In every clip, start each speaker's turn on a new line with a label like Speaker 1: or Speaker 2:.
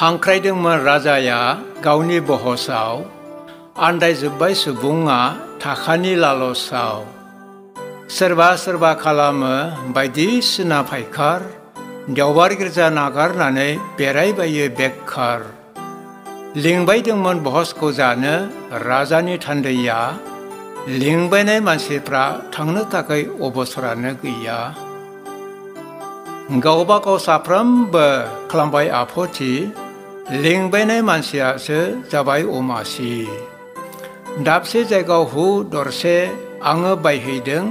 Speaker 1: हांख्रायदोंमोन राजाया गावनि बहसाव, आन्दायजोब्बाय सुबुङा थाखानि लालसाव। सोरबा सोरबा खालामो बायदिसिना फायखार, देवबार गिर्जा नागारनानै बेरायबायो बेखार। लिंबायदोंमोन बहसखौ जानो राजानि थान्दैया, लिंबायनाय मानसिफ्रा थांनो थाखाय अबसरानो गैया। गावबा गाव साफ्रोमबो खालामबाय आफथि, लिंबायनाय मानसियासो जाबाय अमासि। दाबसे जायगायाव हु दरसे आङो बायहैदों,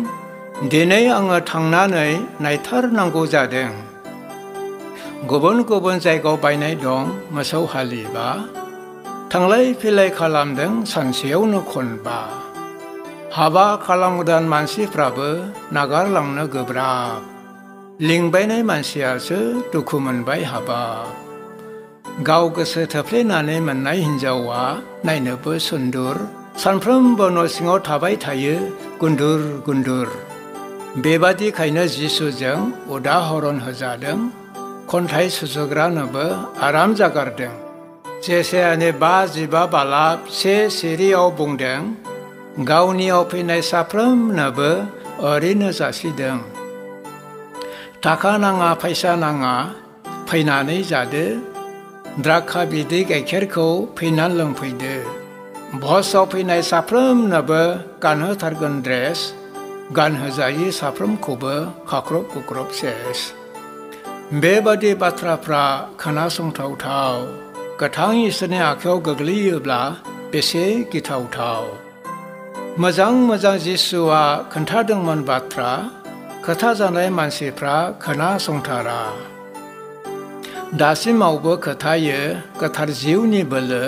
Speaker 1: दिनै आङो थांनानै नायथारनांगौ जादों। गुबुन गुबुन जायगायाव बायनाय दं मोसौ हालिबा, थांलाय फैलाय खालामदों सानसेयावनो खनबा। हाबा खालामगोदान मानसिफ्राबो नागारलांनो गोब्राब, लिंबायनाय मानसियासो दुखु मोनबाय हाबाब। गाव गोसो थोफ्लेनानै मोननाय हिन्जावा नायनोबो सुन्दुर, सानफ्रोमबो न' सिङाव थाबाय थायो गुन्दुर गुन्दुर। बेबादिखायनो जिसुजों उदाहरन होजादों, खन्थाइ सुजुग्रानोबो आराम जागारदों। जेसायानो 5 बालाब से सिरियाव बुंदों, गावनियाव फैनाय साफ्रोमनोबो ओरैनो जासिदों। थाखा नाङा फैसा नाङा फैनानै जादो, द्राक्षा बिदै गाइखेरखौ फैनानै लोंफैदो। भजआव फैनाय साफ्रोमनोबो गानहोथारगोन ड्रेस, गानहोजायै साफ्रोमखौबो खाख्रब खुख्रब सेस। बेबादि बाथ्राफ्रा खोनासंथावथाव, गोथां इसोरनि आखायाव गोग्लैयोब्ला बेसे गिथावथाव। मोजां मोजां जिसुआ खोन्थादोंमोन बाथ्रा, खोथा जानाय मानसिफ्रा खोनासंथारा। दासिमावबो खोथायो गोथार जिउनि बोलो,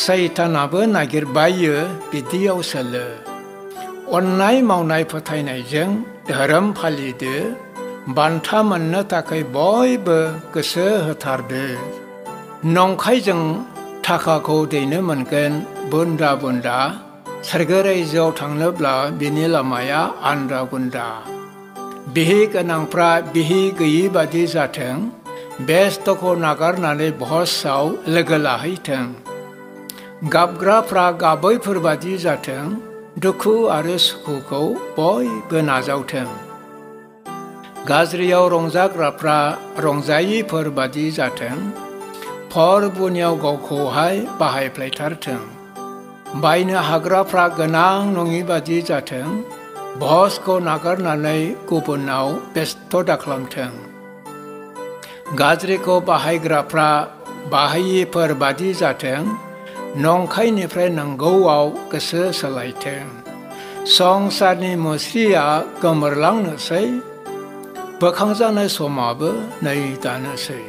Speaker 1: सैतानाबो नागिरबायो बिदियाव सोलो। अननाय मावनाय फोथायनायजों धोरोम फालिदो, बान्था मोननो थाखाय बयबो गोसो होथारदो। नंखायजों थाखाखौ दैनो मोनगोन बुन्दा बुन्दा, सोरगो रायजोआव थांनोब्ला बिनि लामाया आन्दा गुन्दा। बिहि गोनांफ्रा बिहि गैयि बादि जाथों, बेस्थ'खौ नागारनानै भजआव लोगो लाहैथों। गाबग्राफ्रा गाबैफोरबादि जाथों, दुखु आरो सुखुखौ बयबो नाजावथों। गाज्रियाव रंजाग्राफ्रा रंजायिफोरबादि जाथों, फोरबुनियाव गावखौहाय बाहायफ्लायथारथों। बायनो हाग्राफ्रा गोनां नङि बादि जाथों, भजखौ नागारनानै गुबुनाव बेस्थ' दाखालामथों। गाज्रिखौ बाहायग्राफ्रा बाहायिफोर बादि जाथों, नंखायनिफ्राय नंगौआव गोसो सोलायथों। संसारनि मुस्रिया गोमोरलांनोसै, बोखांजानाय समाबो नै दानोसै।